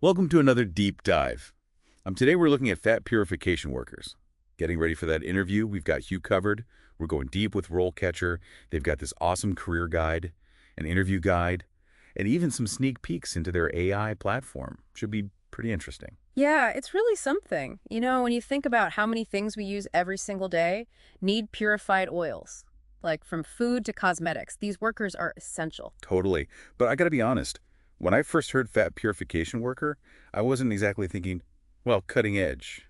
Welcome to another deep dive. Today we're looking at fat purification workers. Getting ready for that interview, we've got you covered. We're going deep with RoleCatcher. They've got this awesome career guide, an interview guide, and even some sneak peeks into their AI platform. Should be pretty interesting. Yeah, it's really something. When you think about how many things we use every single day need purified oils, like from food to cosmetics, these workers are essential. Totally. But I gotta be honest, when I first heard fat purification worker, I wasn't exactly thinking, well, cutting edge.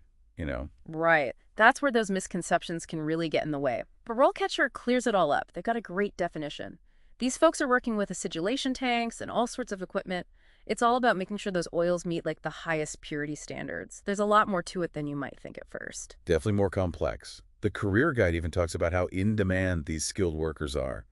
Right. That's where those misconceptions can really get in the way. But RoleCatcher clears it all up. They've got a great definition. These folks are working with acidulation tanks and all sorts of equipment. It's all about making sure those oils meet like the highest purity standards. There's a lot more to it than you might think at first. Definitely more complex. The career guide even talks about how in demand these skilled workers are.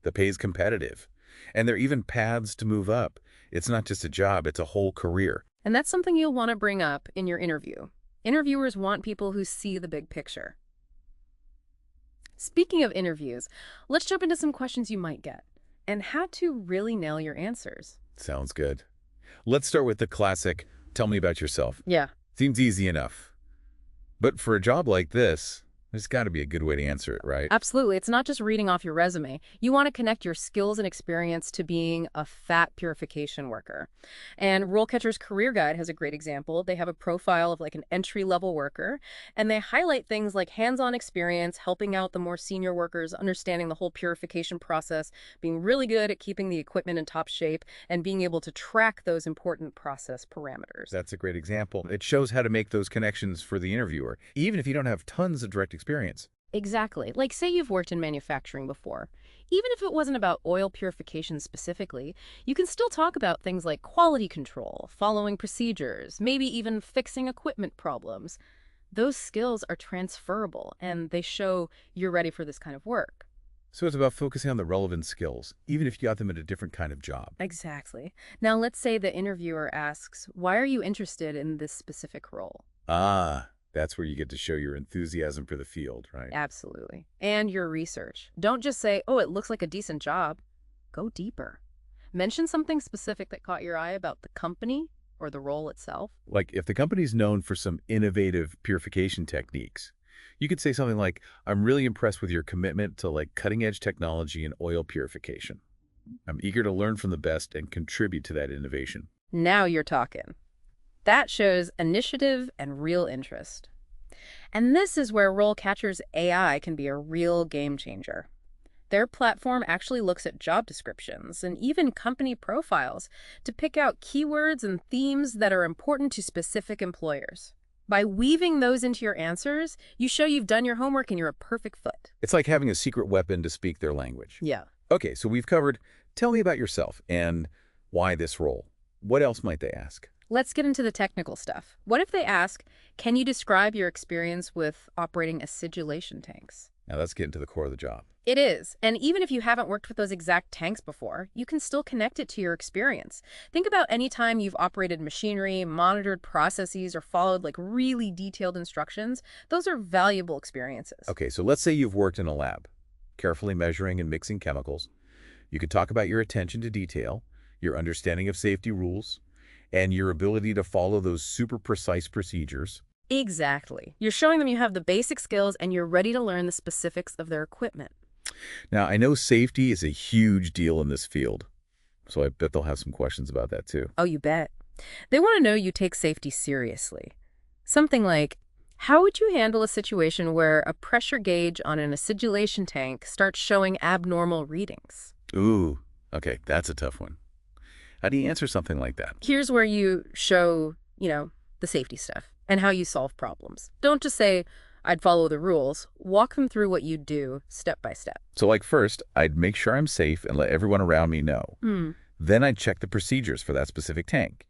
The pay is competitive. And there are even paths to move up. It's not just a job, it's a whole career. And that's something you'll want to bring up in your interview. Interviewers want people who see the big picture. Speaking of interviews, let's jump into some questions you might get and how to really nail your answers. Sounds good. Let's start with the classic, tell me about yourself. Yeah. Seems easy enough. But for a job like this, there's got to be a good way to answer it, right? Absolutely. It's not just reading off your resume. You want to connect your skills and experience to being a fat purification worker. And RoleCatcher's Career Guide has a great example. They have a profile of like an entry-level worker, and they highlight things like hands-on experience, helping out the more senior workers, understanding the whole purification process, being really good at keeping the equipment in top shape, and being able to track those important process parameters. That's a great example. It shows how to make those connections for the interviewer, even if you don't have tons of direct experience. Exactly. Like say you've worked in manufacturing before. Even if it wasn't about oil purification specifically, you can still talk about things like quality control, following procedures, maybe even fixing equipment problems. Those skills are transferable and they show you're ready for this kind of work. So it's about focusing on the relevant skills, even if you got them in a different kind of job. Exactly. Now let's say the interviewer asks, why are you interested in this specific role? That's where you get to show your enthusiasm for the field, right? Absolutely. And your research. Don't just say, oh, it looks like a decent job. Go deeper. Mention something specific that caught your eye about the company or the role itself. Like if the company's known for some innovative purification techniques, you could say something like, I'm really impressed with your commitment to like cutting edge technology in oil purification. I'm eager to learn from the best and contribute to that innovation. Now you're talking. That shows initiative and real interest. And this is where RoleCatcher's AI can be a real game changer. Their platform actually looks at job descriptions and even company profiles to pick out keywords and themes that are important to specific employers. By weaving those into your answers, you show you've done your homework and you're a perfect fit. It's like having a secret weapon to speak their language. Yeah. Okay, so we've covered, tell me about yourself and why this role. What else might they ask? Let's get into the technical stuff. What if they ask, can you describe your experience with operating acidulation tanks? Now let's get into the core of the job. It is. And even if you haven't worked with those exact tanks before, you can still connect it to your experience. Think about any time you've operated machinery, monitored processes, or followed like really detailed instructions. Those are valuable experiences. Okay, so let's say you've worked in a lab, carefully measuring and mixing chemicals. You could talk about your attention to detail, your understanding of safety rules, and your ability to follow those super precise procedures. Exactly. You're showing them you have the basic skills and you're ready to learn the specifics of their equipment. Now, I know safety is a huge deal in this field, so I bet they'll have some questions about that too. Oh, you bet. They want to know you take safety seriously. Something like, how would you handle a situation where a pressure gauge on an acidulation tank starts showing abnormal readings? Ooh, okay, that's a tough one. How do you answer something like that? Here's where you show, the safety stuff and how you solve problems. Don't just say, I'd follow the rules. Walk them through what you do step by step. So like first, I'd make sure I'm safe and let everyone around me know. Then I'd check the procedures for that specific tank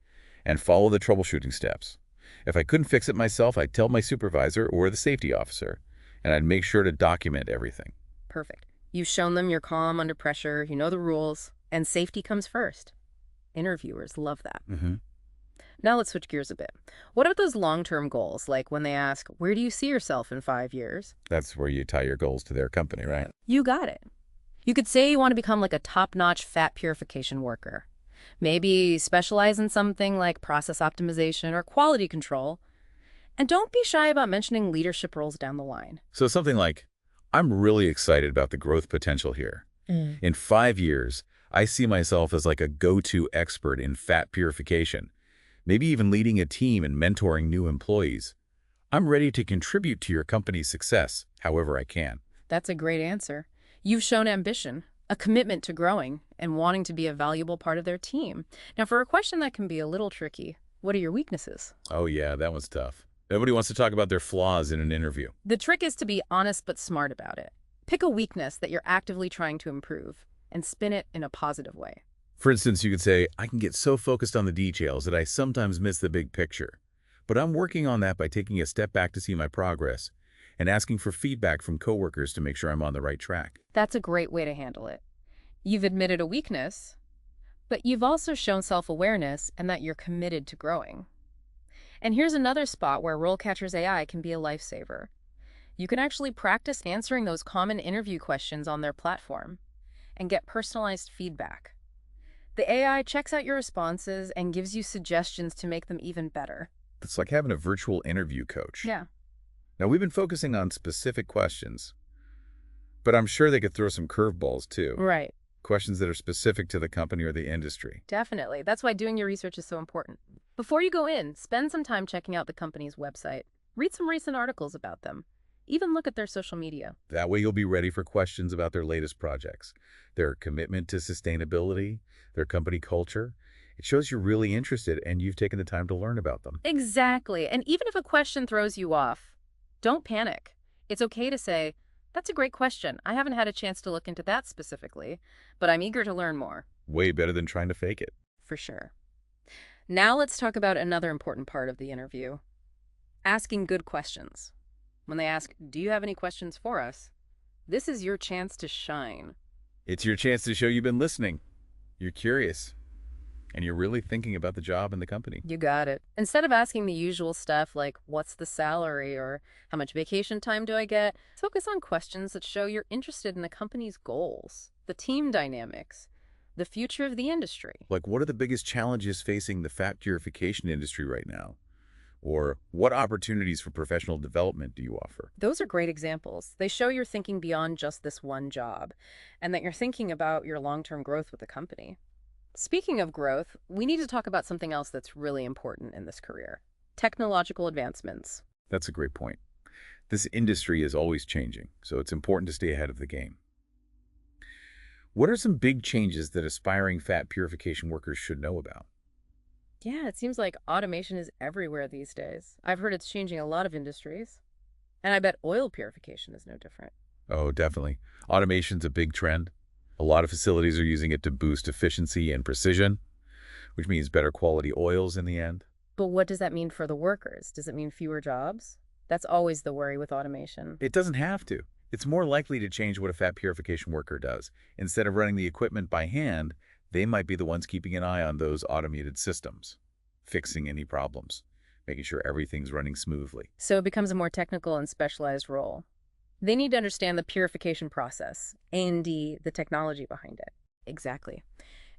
and follow the troubleshooting steps. If I couldn't fix it myself, I'd tell my supervisor or the safety officer, and I'd make sure to document everything. Perfect. You've shown them you're calm under pressure, you know the rules, and safety comes first. Interviewers love that. Now let's switch gears a bit. What about those long-term goals, like when they ask, where do you see yourself in 5 years? That's where you tie your goals to their company, right? You got it. You could say you want to become like a top-notch fat purification worker. Maybe specialize in something like process optimization or quality control. And don't be shy about mentioning leadership roles down the line. So something like, I'm really excited about the growth potential here. In 5 years, I see myself as like a go-to expert in fat purification, maybe even leading a team and mentoring new employees. I'm ready to contribute to your company's success however I can. That's a great answer. You've shown ambition, a commitment to growing, and wanting to be a valuable part of their team. Now, for a question that can be a little tricky, what are your weaknesses? Oh yeah, that one's tough. Nobody wants to talk about their flaws in an interview. The trick is to be honest but smart about it. Pick a weakness that you're actively trying to improve and spin it in a positive way. For instance, you could say, I can get so focused on the details that I sometimes miss the big picture. But I'm working on that by taking a step back to see my progress and asking for feedback from coworkers to make sure I'm on the right track. That's a great way to handle it. You've admitted a weakness, but you've also shown self-awareness and that you're committed to growing. And here's another spot where RoleCatcher's AI can be a lifesaver. You can actually practice answering those common interview questions on their platform and get personalized feedback. The AI checks out your responses and gives you suggestions to make them even better. It's like having a virtual interview coach. Yeah. Now, we've been focusing on specific questions, but I'm sure they could throw some curveballs too. Right. Questions that are specific to the company or the industry. Definitely. That's why doing your research is so important. Before you go in, spend some time checking out the company's website. Read some recent articles about them. Even look at their social media. That way you'll be ready for questions about their latest projects, their commitment to sustainability, their company culture. It shows you're really interested and you've taken the time to learn about them. Exactly. And even if a question throws you off, don't panic. It's okay to say, that's a great question. I haven't had a chance to look into that specifically, but I'm eager to learn more. Way better than trying to fake it. For sure. Now let's talk about another important part of the interview. Asking good questions. When they ask, do you have any questions for us? This is your chance to shine. It's your chance to show you've been listening. You're curious. And you're really thinking about the job and the company. You got it. Instead of asking the usual stuff like, what's the salary or how much vacation time do I get? Focus on questions that show you're interested in the company's goals, the team dynamics, the future of the industry. Like, what are the biggest challenges facing the fat purification industry right now? Or what opportunities for professional development do you offer? Those are great examples. They show you're thinking beyond just this one job and that you're thinking about your long-term growth with the company. Speaking of growth, we need to talk about something else that's really important in this career: technological advancements. That's a great point. This industry is always changing, so it's important to stay ahead of the game. What are some big changes that aspiring fat purification workers should know about? Yeah, it seems like automation is everywhere these days. I've heard it's changing a lot of industries. And I bet oil purification is no different. Oh, definitely. Automation's a big trend. A lot of facilities are using it to boost efficiency and precision, which means better quality oils in the end. But what does that mean for the workers? Does it mean fewer jobs? That's always the worry with automation. It doesn't have to. It's more likely to change what a fat purification worker does. Instead of running the equipment by hand, they might be the ones keeping an eye on those automated systems, fixing any problems, making sure everything's running smoothly. So it becomes a more technical and specialized role. They need to understand the purification process, A&D, the technology behind it. Exactly.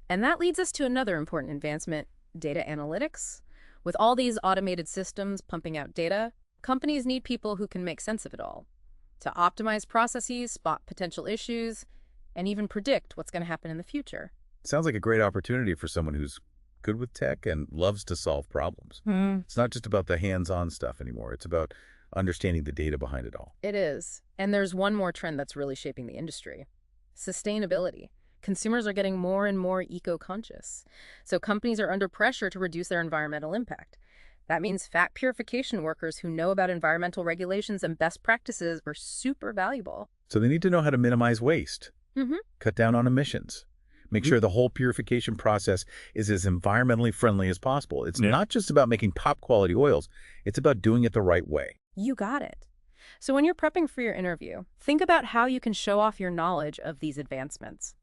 And that leads us to another important advancement, data analytics. With all these automated systems pumping out data, companies need people who can make sense of it all, to optimize processes, spot potential issues, and even predict what's going to happen in the future. Sounds like a great opportunity for someone who's good with tech and loves to solve problems. It's not just about the hands-on stuff anymore. It's about understanding the data behind it all. It is. And there's one more trend that's really shaping the industry: sustainability. Consumers are getting more and more eco-conscious. So companies are under pressure to reduce their environmental impact. That means fat purification workers who know about environmental regulations and best practices are super valuable. So they need to know how to minimize waste, cut down on emissions, make sure the whole purification process is as environmentally friendly as possible. It's not just about making top-quality oils. It's about doing it the right way. You got it. So when you're prepping for your interview, think about how you can show off your knowledge of these advancements.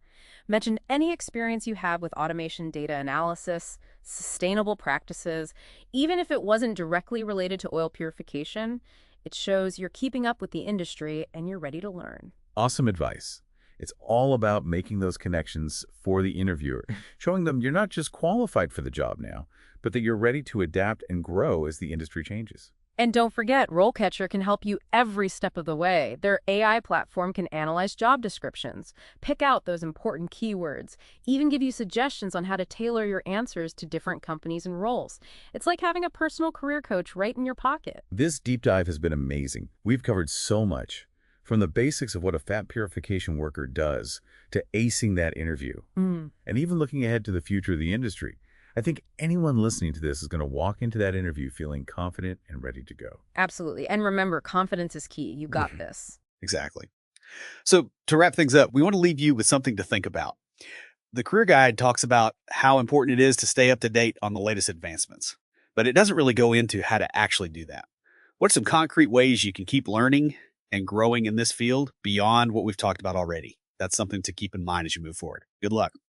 Mention any experience you have with automation data analysis, sustainable practices. Even if it wasn't directly related to oil purification, it shows you're keeping up with the industry and you're ready to learn. Awesome advice. It's all about making those connections for the interviewer, showing them you're not just qualified for the job now, but that you're ready to adapt and grow as the industry changes. And don't forget, RoleCatcher can help you every step of the way. Their AI platform can analyze job descriptions, pick out those important keywords, even give you suggestions on how to tailor your answers to different companies and roles. It's like having a personal career coach right in your pocket. This deep dive has been amazing. We've covered so much, from the basics of what a fat purification worker does to acing that interview, and even looking ahead to the future of the industry. I think anyone listening to this is going to walk into that interview feeling confident and ready to go. Absolutely. And remember, confidence is key. You got this. Exactly. So to wrap things up, we want to leave you with something to think about. The career guide talks about how important it is to stay up to date on the latest advancements, but it doesn't really go into how to actually do that. What are some concrete ways you can keep learning and growing in this field beyond what we've talked about already? That's something to keep in mind as you move forward. Good luck.